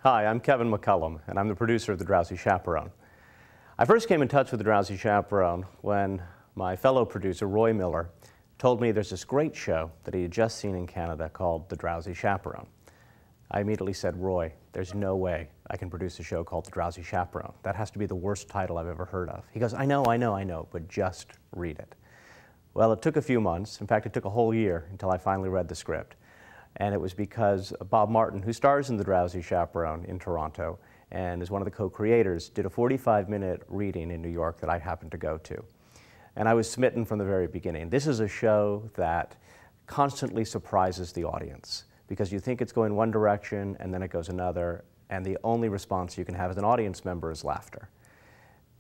Hi, I'm Kevin McCollum, and I'm the producer of the Drowsy Chaperone. I first came in touch with the Drowsy Chaperone when my fellow producer, Roy Miller, told me there's this great show that he had just seen in Canada called The Drowsy Chaperone. I immediately said, Roy, there's no way I can produce a show called The Drowsy Chaperone. That has to be the worst title I've ever heard of. He goes, I know, but just read it. Well, it took a few months. In fact, it took a whole year until I finally read the script. And it was because Bob Martin, who stars in The Drowsy Chaperone in Toronto and is one of the co-creators, did a 45-minute reading in New York that I happened to go to. And I was smitten from the very beginning. This is a show that constantly surprises the audience because you think it's going one direction and then it goes another, and the only response you can have as an audience member is laughter.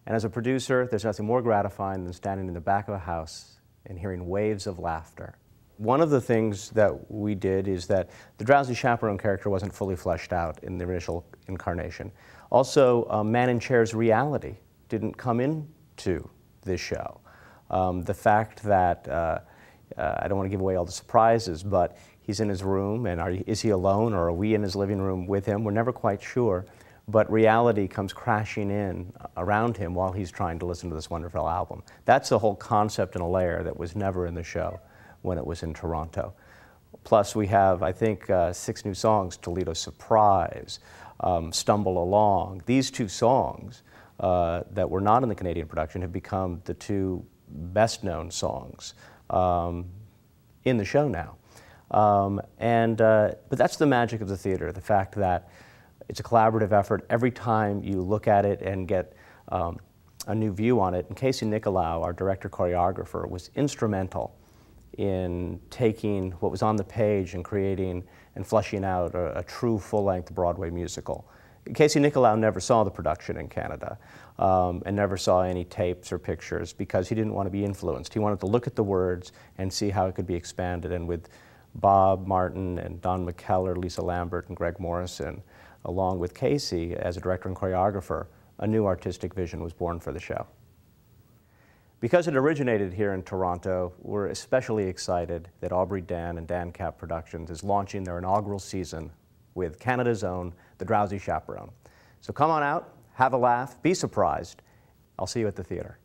And as a producer, there's nothing more gratifying than standing in the back of a house and hearing waves of laughter. One of the things that we did is that the Drowsy Chaperone character wasn't fully fleshed out in the initial incarnation. Also, Man in Chair's reality didn't come into this show. The fact that, I don't want to give away all the surprises, but he's in his room, and is he alone, or are we in his living room with him? We're never quite sure, but reality comes crashing in around him while he's trying to listen to this wonderful album. That's a whole concept and a layer that was never in the show when it was in Toronto. Plus we have, I think, 6 new songs: Toledo Surprise, Stumble Along. These 2 songs that were not in the Canadian production have become the 2 best-known songs in the show now. But that's the magic of the theater, the fact that it's a collaborative effort. Every time you look at it and get a new view on it, and Casey Nicolau, our director-choreographer, was instrumental in taking what was on the page and creating and fleshing out a true full-length Broadway musical. Casey Nicolau never saw the production in Canada and never saw any tapes or pictures because he didn't want to be influenced. He wanted to look at the words and see how it could be expanded. And with Bob Martin and Don McKellar, Lisa Lambert, and Greg Morrison, along with Casey as a director and choreographer, a new artistic vision was born for the show. Because it originated here in Toronto, we're especially excited that Aubrey Dan and Dan Cap Productions is launching their inaugural season with Canada's own The Drowsy Chaperone. So come on out, have a laugh, be surprised. I'll see you at the theater.